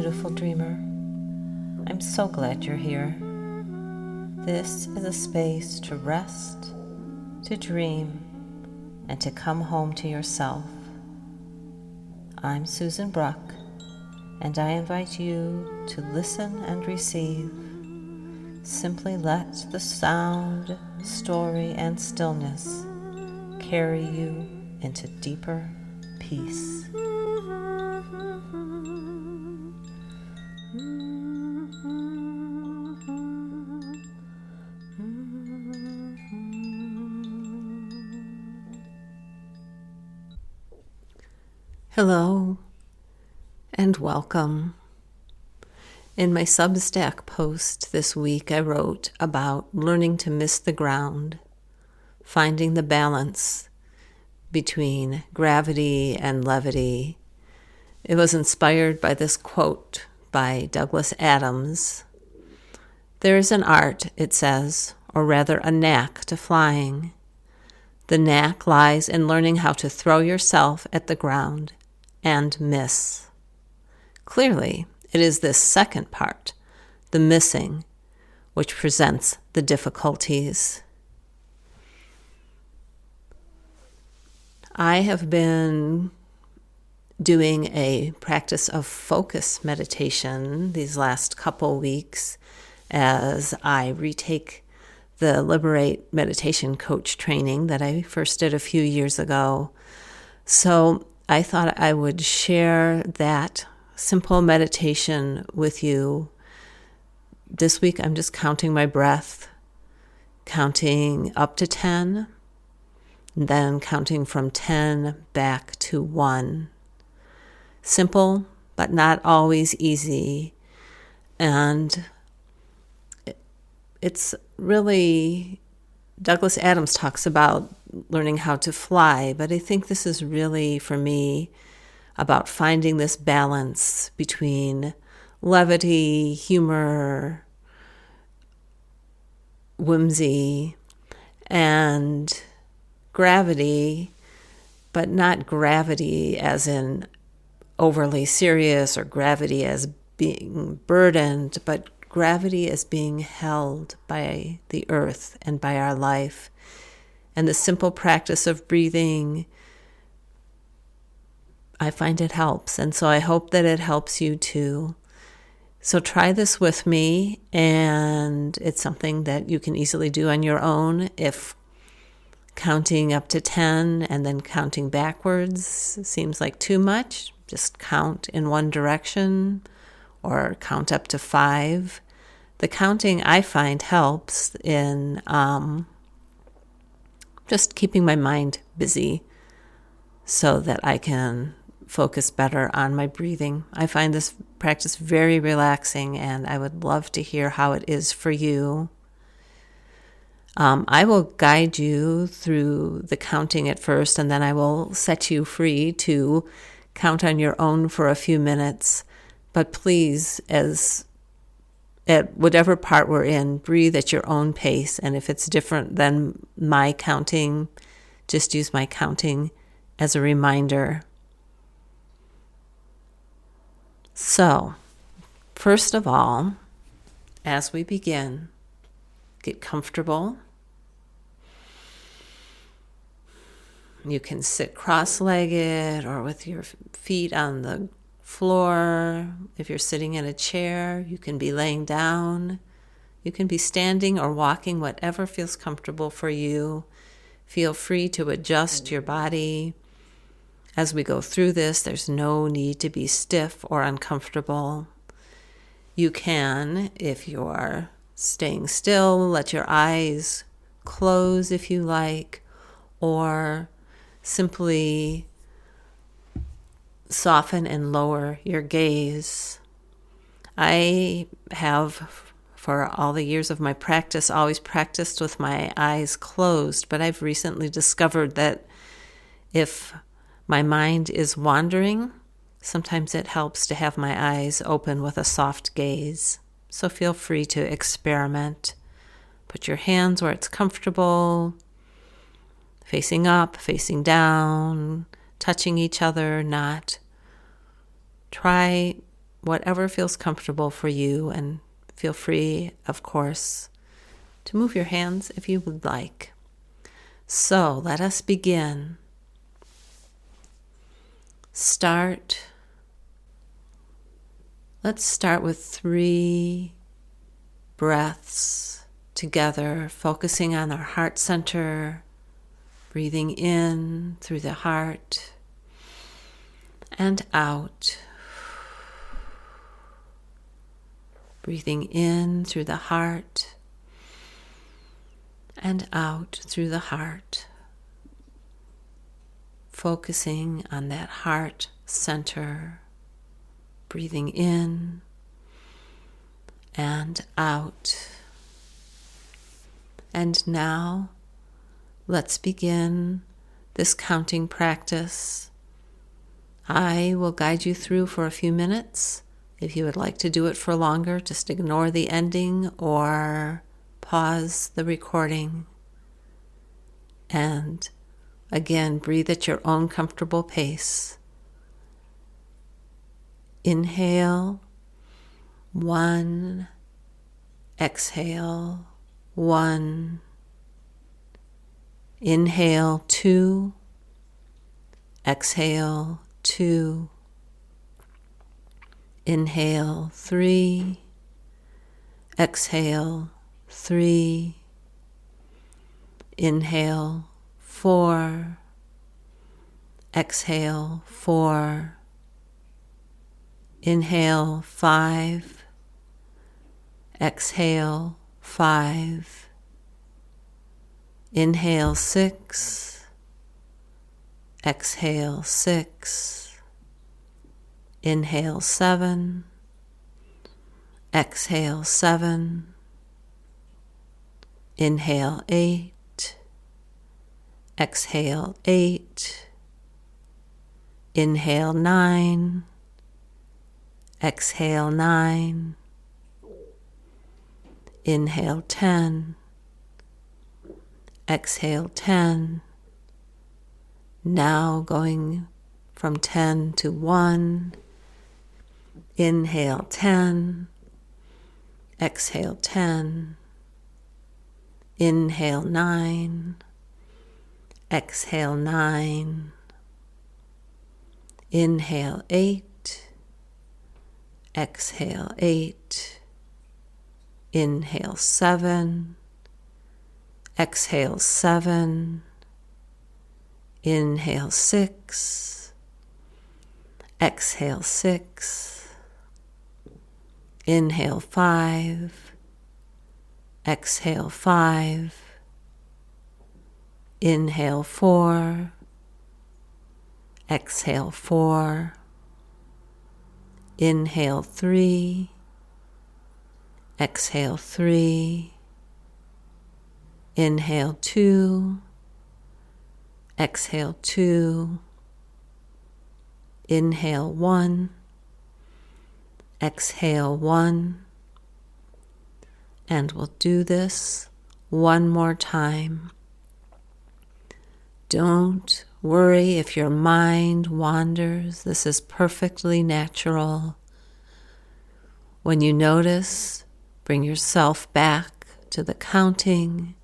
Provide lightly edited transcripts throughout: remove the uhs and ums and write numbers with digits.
beautiful dreamer. I'm so glad you're here. This is a space to rest, to dream, and to come home to yourself. I'm Susan Bruck, and I invite you to listen and receive. Simply let the sound, story, and stillness carry you into deeper peace. Hello and welcome. In my Substack post this week, I wrote about learning to miss the ground, finding the balance between gravity and levity. It was inspired by this quote by Douglas Adams. There is an art, it says, or rather a knack to flying. The knack lies in learning how to throw yourself at the ground and miss. Clearly, it is this second part, the missing, which presents the difficulties. I have been doing a practice of focus meditation these last couple weeks as I retake the Liberate Meditation Coach training that I first did a few years ago. So I thought I would share that simple meditation with you. This week I'm just counting my breath, counting up to 10, and then counting from 10 back to 1. Simple, but not always easy. And it's really, Douglas Adams talks about learning how to fly, but I think this is really, for me, about finding this balance between levity, humor, whimsy, and gravity, but not gravity as in overly serious or gravity as being burdened, but gravity as being held by the earth and by our life. And the simple practice of breathing, I find it helps. And so I hope that it helps you too. So try this with me, and it's something that you can easily do on your own. If counting up to 10 and then counting backwards seems like too much, just count in one direction or count up to 5. The counting, I find, helps in just keeping my mind busy so that I can focus better on my breathing. I find this practice very relaxing, and I would love to hear how it is for you. I will guide you through the counting at first, and then I will set you free to count on your own for a few minutes. But please, at whatever part we're in, breathe at your own pace. And if it's different than my counting, just use my counting as a reminder. So, first of all, as we begin, get comfortable. You can sit cross-legged or with your feet on the floor. If you're sitting in a chair, you can be laying down. You can be standing or walking, whatever feels comfortable for you. Feel free to adjust your body. As we go through this, there's no need to be stiff or uncomfortable. You can, if you're staying still, let your eyes close if you like, or simply soften and lower your gaze. I have, for all the years of my practice, always practiced with my eyes closed, but I've recently discovered that if my mind is wandering, sometimes it helps to have my eyes open with a soft gaze. So feel free to experiment. Put your hands where it's comfortable, facing up, facing down, touching each other, not. Try whatever feels comfortable for you, and feel free, of course, to move your hands if you would like. So let us begin. Let's start with 3 breaths together, focusing on our heart center, breathing in through the heart and out. Breathing in through the heart and out through the heart. Focusing on that heart center, breathing in and out. And now, let's begin this counting practice. I will guide you through for a few minutes. If you would like to do it for longer, just ignore the ending or pause the recording. And again, breathe at your own comfortable pace. Inhale, 1. Exhale, 1. Inhale, 2. Exhale, 2. Inhale, 3. Exhale, 3. Inhale, 4. Exhale, 4. Inhale, 5. Exhale, 5. Inhale, 6. Exhale, 6. Inhale, 7. Exhale, 7. Inhale, 8. Exhale, 8. Inhale, 9. Exhale, 9. Inhale, 10. Exhale, 10. Now going from 10 to 1. Inhale, 10. Exhale, 10. Inhale, 9. Exhale, 9. Inhale, 8. Exhale, 8. Inhale, 7. Exhale, 7. Inhale, 6. Exhale, 6. Inhale, 5. Exhale, 5. Inhale, 4. Exhale, 4. Inhale, 3. Exhale, 3. Inhale, 2. Exhale, 2. Inhale, 1. Exhale, 1. And we'll do this one more time. Don't worry if your mind wanders. This is perfectly natural. When you notice, bring yourself back to the counting.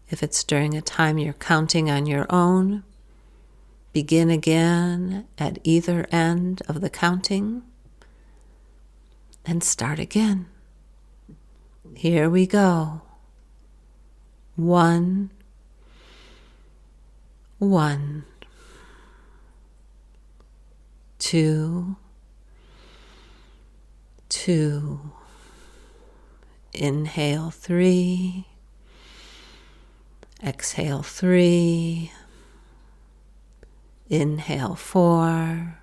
If it's during a time you're counting on your own, begin again at either end of the counting and start again. Here we go. 1, 1, 2, 2. Inhale, 3. Exhale, 3. Inhale, 4.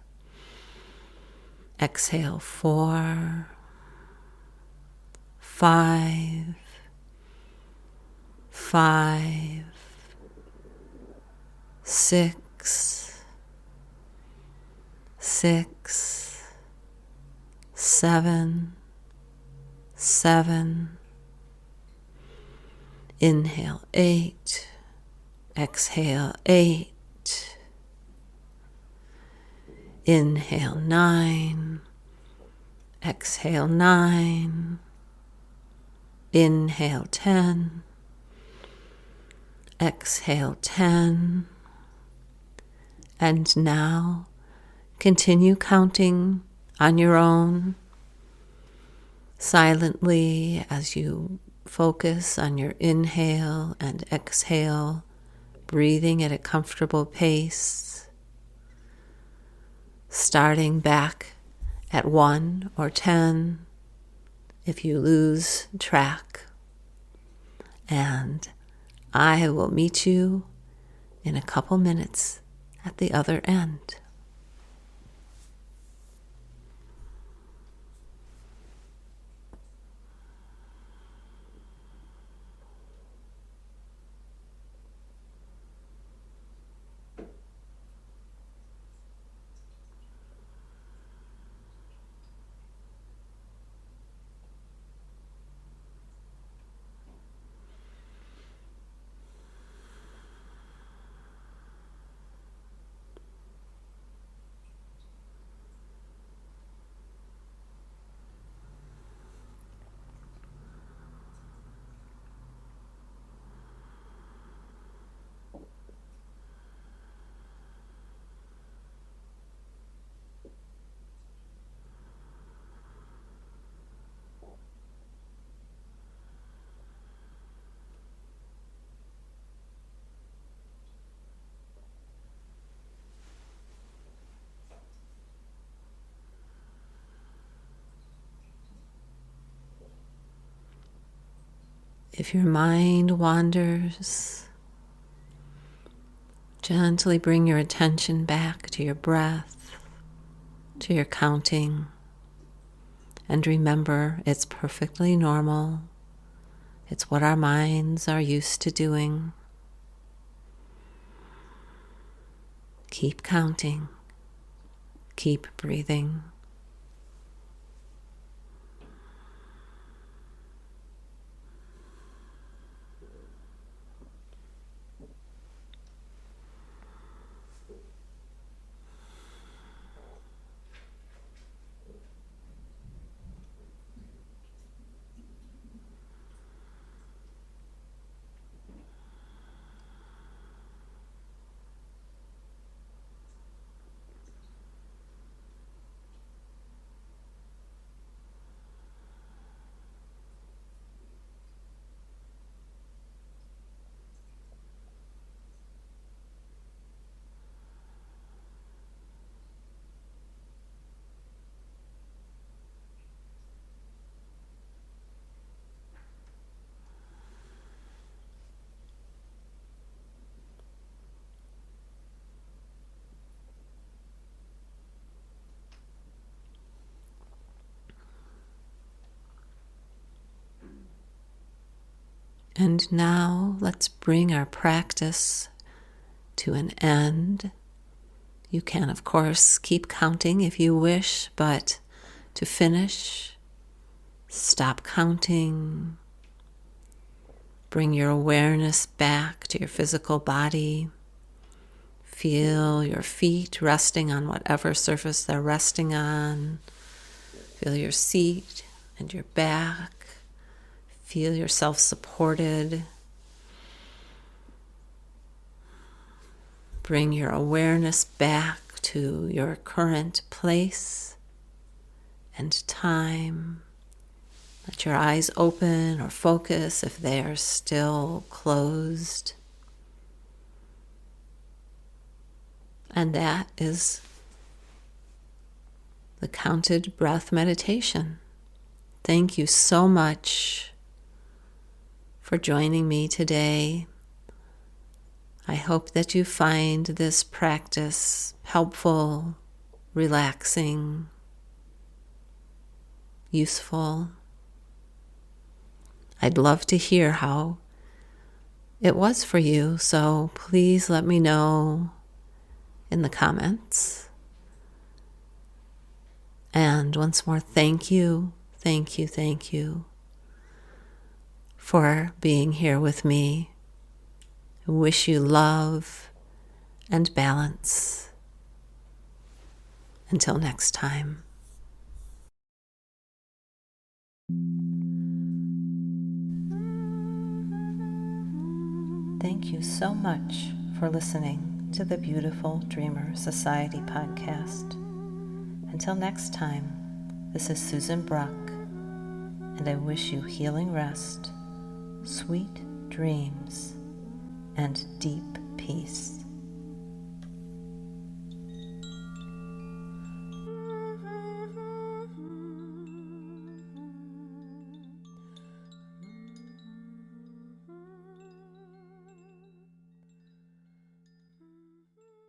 Exhale, 4. 5. 5. 6. 6. 7. 7. Inhale, 8. Exhale, 8. Inhale, 9. Exhale 9. Inhale 10. Exhale 10. And now continue counting on your own, silently, as you focus on your inhale and exhale, breathing at a comfortable pace, starting back at 1 or 10 if you lose track. And I will meet you in a couple minutes at the other end. If your mind wanders, gently bring your attention back to your breath, to your counting, and remember it's perfectly normal. It's what our minds are used to doing. Keep counting. Keep breathing. And now let's bring our practice to an end. You can, of course, keep counting if you wish, but to finish, stop counting. Bring your awareness back to your physical body. Feel your feet resting on whatever surface they're resting on. Feel your seat and your back. Feel yourself supported. Bring your awareness back to your current place and time. Let your eyes open or focus if they are still closed. And that is the counted breath meditation. Thank you so much for joining me today. I hope that you find this practice helpful, relaxing, useful. I'd love to hear how it was for you, so please let me know in the comments. And once more, thank you for being here with me. I wish you love and balance. Until next time. Thank you so much for listening to the Beautiful Dreamer Society podcast. Until next time, this is Susan Bruck, and I wish you healing rest, sweet dreams, and deep peace.